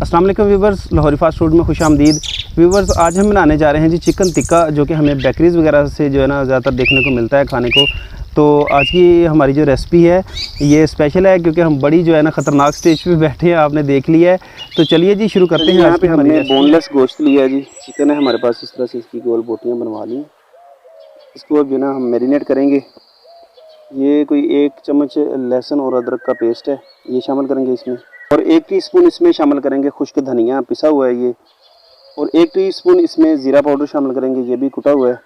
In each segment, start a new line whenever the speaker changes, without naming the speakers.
अस्सलाम वालेकुम viewers, Lahori fast food में खुश आमदीद। व्यूवर्स, आज हम बनाने जा रहे हैं जी चिकन टिक्का, जो कि हमें बेकरीज़ वगैरह से जो है ना ज़्यादातर देखने को मिलता है खाने को। तो आज की हमारी जो रेसिपी है ये स्पेशल है, क्योंकि हम बड़ी जो है ना ख़तरनाक स्टेज पे बैठे हैं, आपने देख लिया है। तो चलिए जी शुरू करते हैं।
यहाँ पे हमने बोनलेस गोश्त लिया जी, चिकन है हमारे पास। इस तरह से इसकी गोल बोटियाँ बनवा ली। इसको अब जो ना हम मैरिनेट करेंगे। ये कोई 1 चम्मच लहसुन और अदरक का पेस्ट है, ये शामिल करेंगे इसमें। और 1 टीस्पून इसमें शामिल करेंगे खुश्क धनिया पिसा हुआ है ये। और 1 टीस्पून इसमें ज़ीरा पाउडर शामिल करेंगे, ये भी कुटा हुआ है।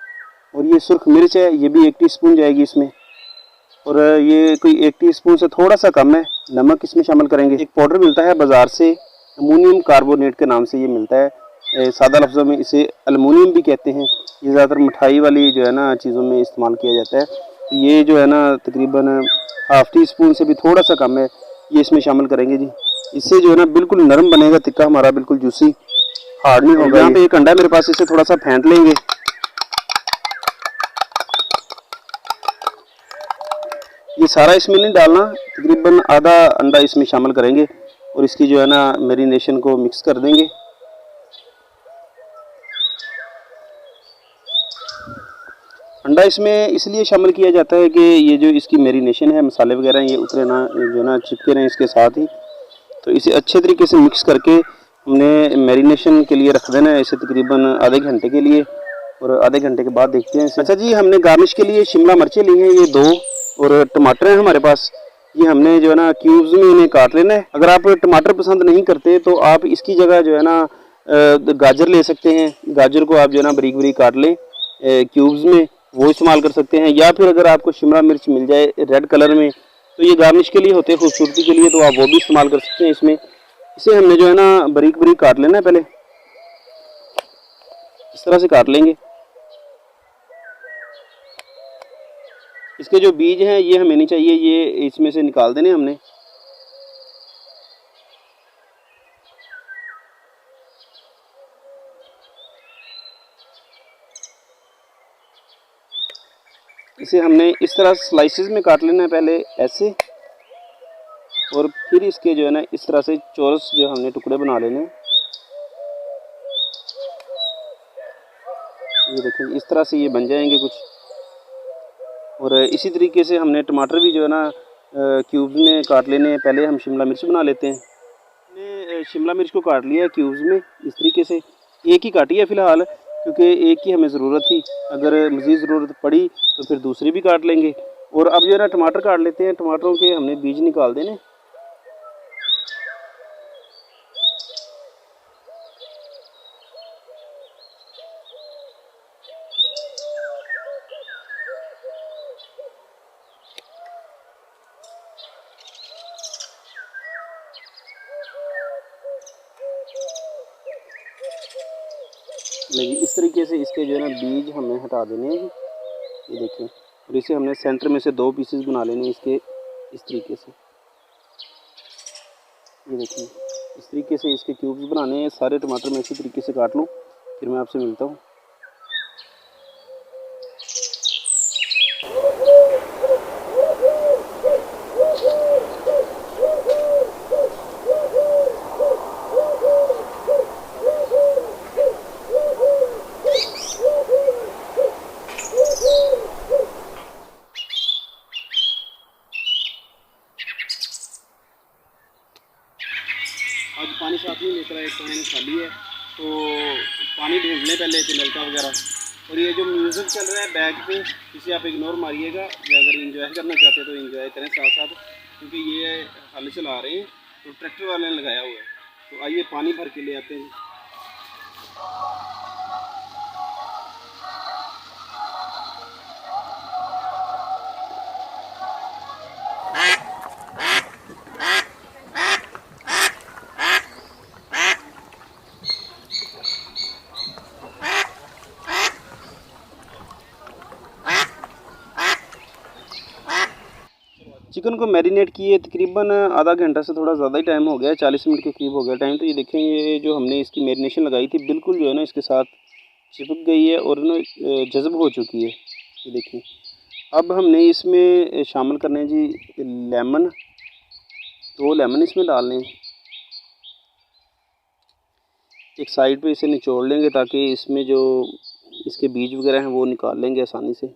और ये सुर्ख मिर्च है, ये भी 1 टीस्पून जाएगी इसमें। और ये कोई 1 टीस्पून से थोड़ा सा कम है नमक इसमें शामिल करेंगे। एक पाउडर मिलता है बाज़ार से, अमोनियम कार्बोनेट के नाम से ये मिलता है। सादा लफ्ज़ों में इसे एलुमिनियम भी कहते हैं। ये ज़्यादातर मिठाई वाली जो है ना चीज़ों में इस्तेमाल किया जाता है। तो ये जो है ना तकरीबन ½ टीस्पून से भी थोड़ा सा कम है, ये इसमें शामिल करेंगे जी। इससे जो है ना बिल्कुल नरम बनेगा टिक्का हमारा, बिल्कुल जूसी, हार्ड नहीं होगा। यहाँ पे एक अंडा है मेरे पास, इसे थोड़ा सा फेंट लेंगे। ये सारा इसमें नहीं डालना, तकरीबन आधा अंडा इसमें शामिल करेंगे और इसकी जो है ना मैरिनेशन को मिक्स कर देंगे। अंडा इसमें इसलिए शामिल किया जाता है कि ये जो इसकी मैरिनेशन है, मसाले वगैरह ये उतरे ना, जो ना चिपके रहें इसके साथ ही। तो इसे अच्छे तरीके से मिक्स करके हमने मैरिनेशन के लिए रख देना है इसे तकरीबन आधे घंटे के लिए। और आधे घंटे के बाद देखते हैं इसे। अच्छा जी, हमने गार्निश के लिए शिमला मिर्चें ली हैं ये 2, और टमाटर हैं हमारे पास। ये हमने जो है ना क्यूब्स में इन्हें काट लेना है। अगर आप टमाटर पसंद नहीं करते तो आप इसकी जगह जो है ना गाजर ले सकते हैं। गाजर को आप जो है ना बारीक बारीक काट लें क्यूब्स में, वो इस्तेमाल कर सकते हैं। या फिर अगर आपको शिमला मिर्च मिल जाए रेड कलर में, तो ये गार्निश के लिए होते हैं, खूबसूरती के लिए, तो आप वो भी इस्तेमाल कर सकते हैं इसमें। इसे हमने जो है ना बारीक बारीक काट लेना है। पहले इस तरह से काट लेंगे। इसके जो बीज हैं ये हमें नहीं चाहिए, ये इसमें से निकाल देने हमने। इसे हमने इस तरह स्लाइसेस में काट लेना है, पहले ऐसे, और फिर इसके जो है ना इस तरह से चौरस जो हमने टुकड़े बना लेने हैं। ये देखें, इस तरह से ये बन जाएंगे कुछ। और इसी तरीके से हमने टमाटर भी जो है ना क्यूब्स में काट लेने हैं। पहले हम शिमला मिर्च बना लेते हैं। हमने शिमला मिर्च को काट लिया है क्यूब्स में इस तरीके से। एक ही काटी है फ़िलहाल, क्योंकि एक ही हमें ज़रूरत थी। अगर मज़ीद ज़रूरत पड़ी तो फिर दूसरी भी काट लेंगे। और अब जो है ना टमाटर काट लेते हैं। टमाटरों के हमने बीज निकाल देने। नहीं, इस तरीके से इसके जो है ना बीज हमें हटा देने हैं। ये देखें, और इसे हमने सेंटर में से 2 पीसेस बना लेने इसके, इस तरीके से। ये देखें, इस तरीके से इसके क्यूब्स बनाने हैं। सारे टमाटर मैं इसी तरीके से काट लूँ, फिर मैं आपसे मिलता हूँ। आज पानी साफ नहीं निकल रहा है, तो मैंने खाली है, तो पानी ढूंढ लें पहले कि नलका वगैरह। और ये जो म्यूज़िक चल रहा है बैक पे, इसे आप इग्नोर मारिएगा। या अगर इंजॉय करना चाहते हैं तो इंजॉय करें साथ साथ, क्योंकि ये हल चला रहे हैं तो ट्रैक्टर वाले ने लगाया हुआ है। तो आइए पानी भर के ले आते हैं। चिकन को मैरिनेट किए तकरीबन आधा घंटा से थोड़ा ज़्यादा ही टाइम हो गया है, 40 मिनट के करीब हो गया टाइम। तो ये देखें, ये जो हमने इसकी मैरिनेशन लगाई थी बिल्कुल जो है ना इसके साथ चिपक गई है और ना जज़ब हो चुकी है। ये देखिए, अब हमने इसमें शामिल करने हैं जी लेमन। 2 लेमन इसमें डालने हैं। एक साइड पे इसे निचोड़ लेंगे ताकि इसमें जो इसके बीज वगैरह हैं वो निकाल लेंगे आसानी से।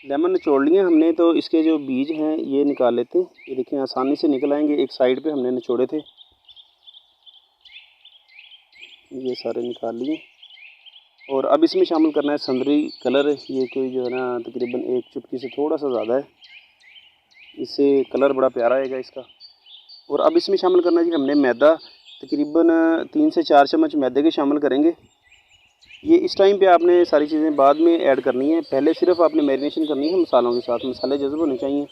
लेमन निचोड़ लिए हमने, तो इसके जो बीज हैं ये निकाल लेते हैं। ये देखें आसानी से निकल आएंगे। एक साइड पे हमने निचोड़े थे, ये सारे निकाल लिए। और अब इसमें शामिल करना है संदरी कलर। ये कोई जो है ना तकरीबन एक चुटकी से थोड़ा सा ज़्यादा है, इससे कलर बड़ा प्यारा आएगा इसका। और अब इसमें शामिल करना जी हमने मैदा, तकरीबन 3 से 4 चम्मच मैदे के शामिल करेंगे। ये इस टाइम पे आपने सारी चीज़ें बाद में ऐड करनी है, पहले सिर्फ आपने मैरिनेशन करनी है मसालों के साथ। मसाले जज़ब होने चाहिए।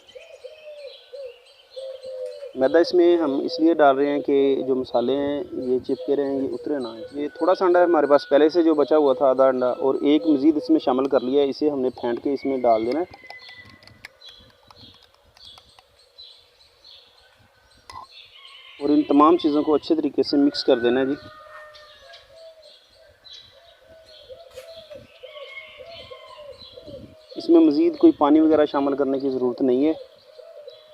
मैदा इसमें हम इसलिए डाल रहे हैं कि जो मसाले हैं ये चिपके रहें, ये उतरे ना। ये थोड़ा सा अंडा है हमारे पास पहले से जो बचा हुआ था, आधा अंडा, और एक मज़ीद इसमें शामिल कर लिया है। इसे हमने फेंट के इसमें डाल देना है। और इन तमाम चीज़ों को अच्छे तरीके से मिक्स कर देना है जी। इसमें मज़ीद कोई पानी वगैरह शामिल करने की ज़रूरत नहीं है,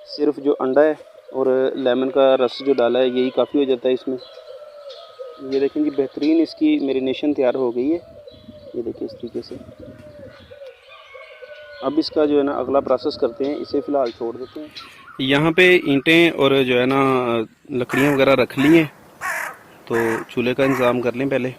सिर्फ जो अंडा है और लेमन का रस जो डाला है यही काफ़ी हो जाता है इसमें। ये देखें जी बेहतरीन इसकी मैरिनेशन तैयार हो गई है। ये देखिए इस तरीके से। अब इसका जो है ना अगला प्रोसेस करते हैं, इसे फ़िलहाल छोड़ देते हैं। यहाँ पे ईंटें और जो है ना लकड़ियाँ वगैरह रख ली हैं, तो चूल्हे का इंतज़ाम कर लें पहले।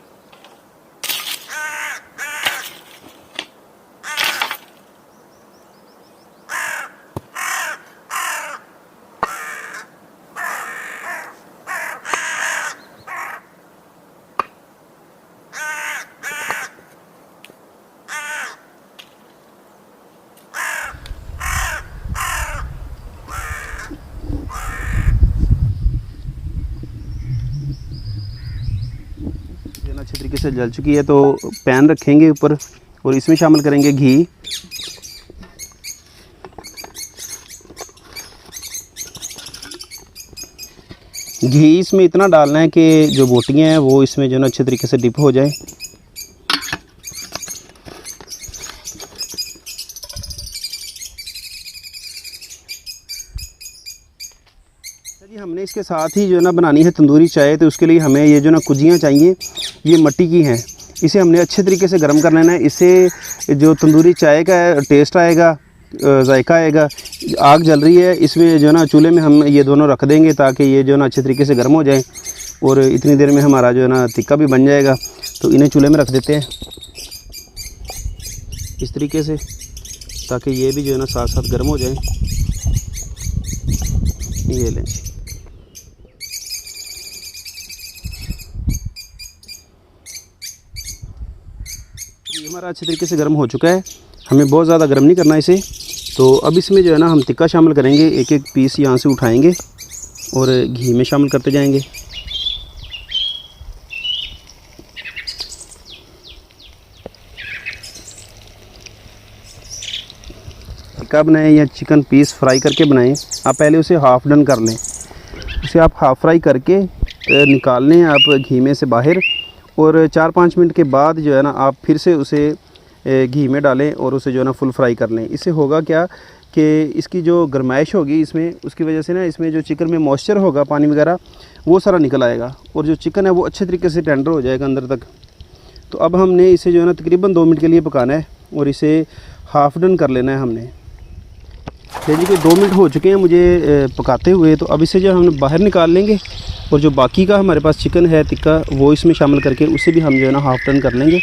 अच्छे तरीके से जल चुकी है, तो पैन रखेंगे ऊपर और इसमें शामिल करेंगे घी। घी इसमें इतना डालना है कि जो बोटियां हैं वो इसमें जो है ना अच्छे तरीके से डिप हो जाए। जी हमने इसके साथ ही जो है ना बनानी है तंदूरी चाय, तो उसके लिए हमें ये जो ना कुजियाँ चाहिए। ये मिट्टी की हैं, इसे हमने अच्छे तरीके से गर्म कर लेना है। इससे जो तंदूरी चाय का टेस्ट आएगा, जायका आएगा। आग जल रही है, इसमें जो है ना चूल्हे में हम ये दोनों रख देंगे ताकि ये जो है ना अच्छे तरीके से गर्म हो जाए। और इतनी देर में हमारा जो है ना टिक्का भी बन जाएगा। तो इन्हें चूल्हे में रख देते हैं इस तरीके से, ताकि ये भी जो है ना साथ साथ गर्म हो जाए। ये लें, ये हमारा अच्छे तरीके से गर्म हो चुका है। हमें बहुत ज़्यादा गर्म नहीं करना इसे। तो अब इसमें जो है ना हम टिक्का शामिल करेंगे। एक एक पीस यहाँ से उठाएंगे और घी में शामिल करते जाएंगे। टिक्का बनाएं या चिकन पीस फ्राई करके बनाएं, आप पहले उसे हाफ़ डन कर लें। उसे आप हाफ़ फ्राई करके निकाल लें आप घी में से बाहर। और 4-5 मिनट के बाद जो है ना आप फिर से उसे घी में डालें और उसे जो है ना फुल फ्राई कर लें। इससे होगा क्या कि इसकी जो गर्माइश होगी इसमें, उसकी वजह से ना इसमें जो चिकन में मॉइस्चर होगा, पानी वगैरह, वो सारा निकल आएगा और जो चिकन है वो अच्छे तरीके से टेंडर हो जाएगा अंदर तक। तो अब हमने इसे जो है ना तकरीबन 2 मिनट के लिए पकाना है और इसे हाफ़ डन कर लेना है हमने। देखिए कि 2 मिनट हो चुके हैं मुझे पकाते हुए। तो अब इसे जो हम बाहर निकाल लेंगे और जो बाकी का हमारे पास चिकन है टिक्का, वो इसमें शामिल करके उसे भी हम जो है ना हाफ़ टर्न कर लेंगे।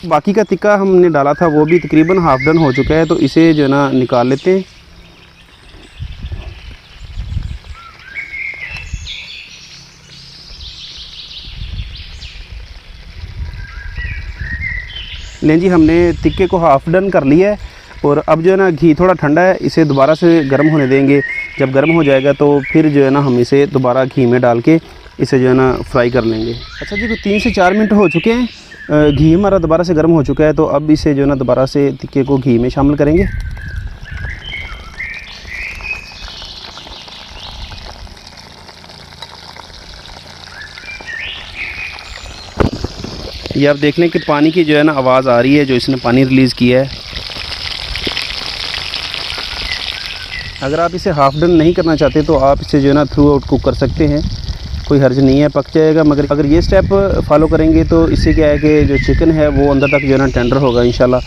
बाकी का टिक्का हमने डाला था वो भी तकरीबन हाफ़ डन हो चुका है। तो इसे जो है ना निकाल लेते हैं। लें जी, हमने टिक्के को हाफ़ डन कर लिया है। और अब जो है ना घी थोड़ा ठंडा है, इसे दोबारा से गर्म होने देंगे। जब गर्म हो जाएगा तो फिर जो है ना हम इसे दोबारा घी में डाल के इसे जो है ना फ्राई कर लेंगे। अच्छा जी, 3 से 4 मिनट हो चुके हैं
घी हमारा दोबारा से गर्म हो चुका है, तो अब इसे जो है ना दोबारा से टिक्के को घी में शामिल करेंगे। ये आप देख लें कि पानी की जो है ना आवाज़ आ रही है, जो इसने पानी रिलीज़ किया है। अगर आप इसे हाफ डन नहीं करना चाहते तो आप इसे जो है ना थ्रू आउट कुक कर सकते हैं, कोई हर्ज नहीं है, पक जाएगा। मगर अगर ये स्टेप फॉलो करेंगे तो इससे क्या है कि जो चिकन है वो अंदर तक जो है ना टेंडर होगा, इंशाल्लाह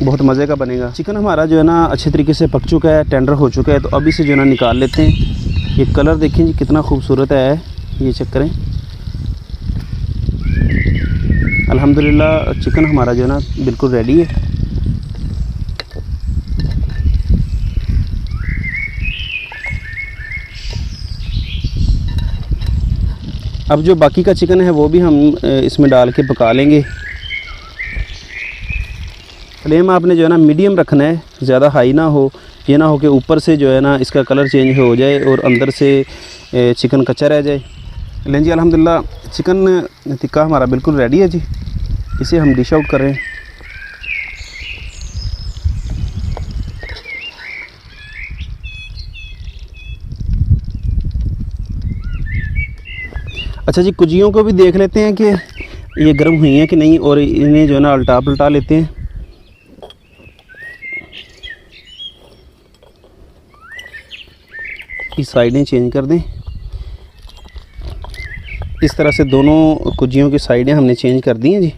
बहुत मज़े का बनेगा। चिकन हमारा जो है ना अच्छे तरीके से पक चुका है, टेंडर हो चुका है, तो अब इसे जो है ना निकाल लेते हैं। ये कलर देखें जी कितना खूबसूरत है, ये चेक करें। अल्हम्दुलिल्लाह चिकन हमारा जो है ना बिल्कुल रेडी है। अब जो बाकी का चिकन है वो भी हम इसमें डाल के पका लेंगे। फ्लेम आपने जो है ना मीडियम रखना है, ज़्यादा हाई ना हो। ये ना हो कि ऊपर से जो है ना इसका कलर चेंज हो जाए और अंदर से चिकन कच्चा रह जाए। लें जी, अल्हम्दुलिल्लाह चिकन टिक्का हमारा बिल्कुल रेडी है जी। इसे हम डिश आउट कर रहे हैं। अच्छा जी, कुजियों को भी देख लेते हैं कि ये गर्म हुई हैं कि नहीं, और इन्हें जो है ना उल्टा पलटा लेते हैं। इस साइडें चेंज कर दें। इस तरह से दोनों कुजियों की साइडें हमने चेंज कर दी हैं जी।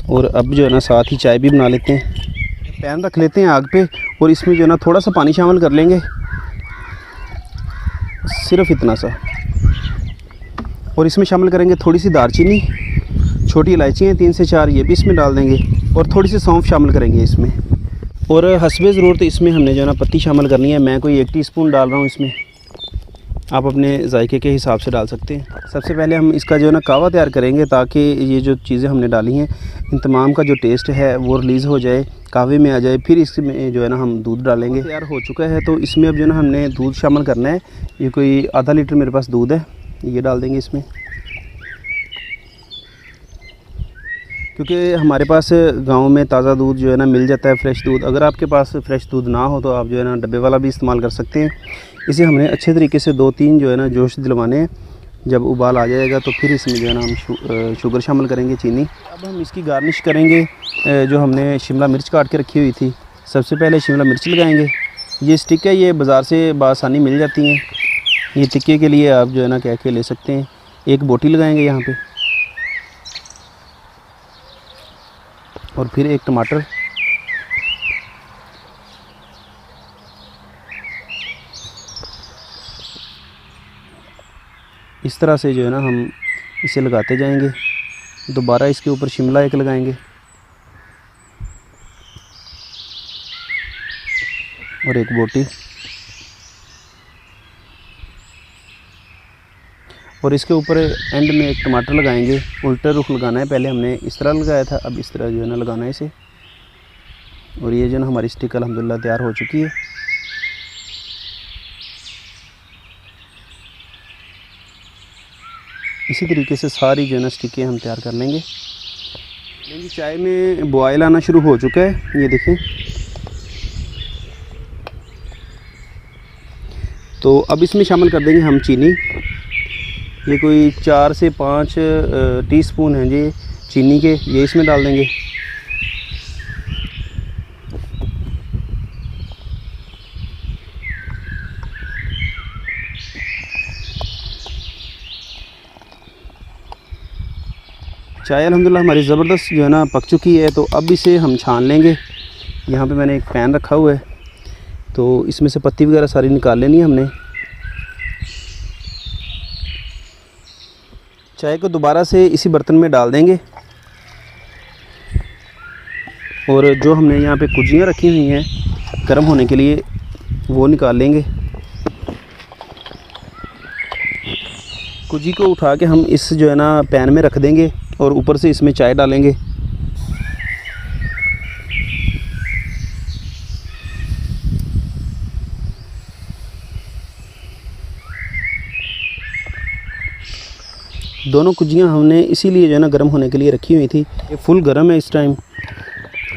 और अब जो है ना साथ ही चाय भी बना लेते हैं। पैन रख लेते हैं आग पे और इसमें जो है ना थोड़ा सा पानी शामिल कर लेंगे, सिर्फ इतना सा। और इसमें शामिल करेंगे थोड़ी सी दालचीनी, छोटी इलायची हैं 3 से 4, ये भी इसमें डाल देंगे। और थोड़ी सी सौंफ शामिल करेंगे इसमें। और हस्बे ज़रूरत इसमें हमने जो है ना पत्ती शामिल करनी है। मैं कोई 1 टीस्पून डाल रहा हूँ इसमें, आप अपने जायके के हिसाब से डाल सकते हैं। सबसे पहले हम इसका जो है ना कावा तैयार करेंगे, ताकि ये जो चीज़ें हमने डाली हैं इन तमाम का जो टेस्ट है वो रिलीज़ हो जाए, कावे में आ जाए। फिर इसमें जो है ना हम दूध डालेंगे। तैयार हो चुका है, तो इसमें अब जो है ना हमने दूध शामिल करना है। ये कोई आधा लीटर मेरे पास दूध है, ये डाल देंगे इसमें। क्योंकि हमारे पास गांव में ताज़ा दूध जो है ना मिल जाता है, फ्रेश दूध। अगर आपके पास फ्रेश दूध ना हो तो आप जो है ना डब्बे वाला भी इस्तेमाल कर सकते हैं। इसे हमने अच्छे तरीके से 2-3 जो है ना जोश दिलवाने हैं। जब उबाल आ जाएगा तो फिर इसमें जो है ना हम शुगर शामिल करेंगे, चीनी। अब हम इसकी गार्निश करेंगे। जो हमने शिमला मिर्च काट के रखी हुई थी, सबसे पहले शिमला मिर्च लगाएंगे। ये स्टिक है, ये बाज़ार से बआसानी मिल जाती हैं। ये टिक्के के लिए आप जो है ना कह के ले सकते हैं। एक बोटी लगाएंगे यहाँ पे, और फिर एक टमाटर, इस तरह से जो है ना हम इसे लगाते जाएंगे। दोबारा इसके ऊपर शिमला एक लगाएंगे और एक बोटी, और इसके ऊपर एंड में एक टमाटर लगाएंगे। उल्टा रुख लगाना है, पहले हमने इस तरह लगाया था, अब इस तरह जो है ना लगाना है इसे। और ये जो है ना हमारी स्टिक अल्हम्दुलिल्लाह तैयार हो चुकी है। इसी तरीके से सारी जो है ना स्टिकें हम तैयार कर लेंगे। लेकिन चाय में बॉयल आना शुरू हो चुका है, ये देखें। तो अब इसमें शामिल कर देंगे हम चीनी। ये कोई 4 से 5 टीस्पून हैं जी चीनी के, ये इसमें डाल देंगे। चाय अल्हम्दुलिल्लाह हमारी ज़बरदस्त जो है ना पक चुकी है, तो अब इसे हम छान लेंगे। यहाँ पे मैंने एक पैन रखा हुआ है, तो इसमें से पत्ती वगैरह सारी निकाल लेनी है हमने। चाय को दोबारा से इसी बर्तन में डाल देंगे, और जो हमने यहाँ पे कुजियाँ रखी हुई हैं गर्म होने के लिए, वो निकाल लेंगे। कुजी को उठा के हम इस जो है ना पैन में रख देंगे, और ऊपर से इसमें चाय डालेंगे। दोनों कुजियाँ हमने इसीलिए जो है ना गर्म होने के लिए रखी हुई थी। ये फुल गर्म है इस टाइम।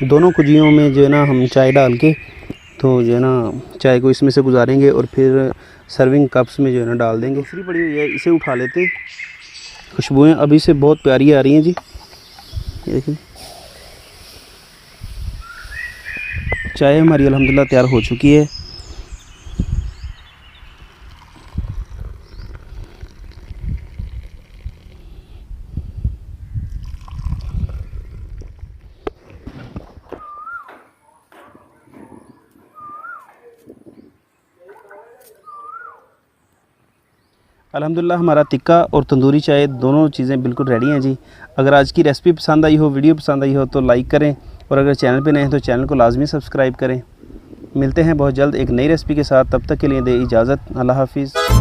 दोनों कुजियों में जो है ना हम चाय डाल के तो जो है ना चाय को इसमें से गुजारेंगे और फिर सर्विंग कप्स में जो है ना डाल देंगे। दूसरी पड़ी हुई है, इसे उठा लेते। खुशबुएँ अभी से बहुत प्यारी आ रही हैं जी। ये देखिए चाय हमारी अल्हम्दुलिल्लाह तैयार हो चुकी है। अल्हम्दुलिल्लाह हमारा तिक्का और तंदूरी चाय दोनों चीज़ें बिल्कुल रेडी हैं जी। अगर आज की रेसिपी पसंद आई हो, वीडियो पसंद आई हो तो लाइक करें और अगर चैनल पे नए हैं तो चैनल को लाजमी सब्सक्राइब करें। मिलते हैं बहुत जल्द एक नई रेसिपी के साथ, तब तक के लिए दे इजाज़त। अल्लाह हाफिज़।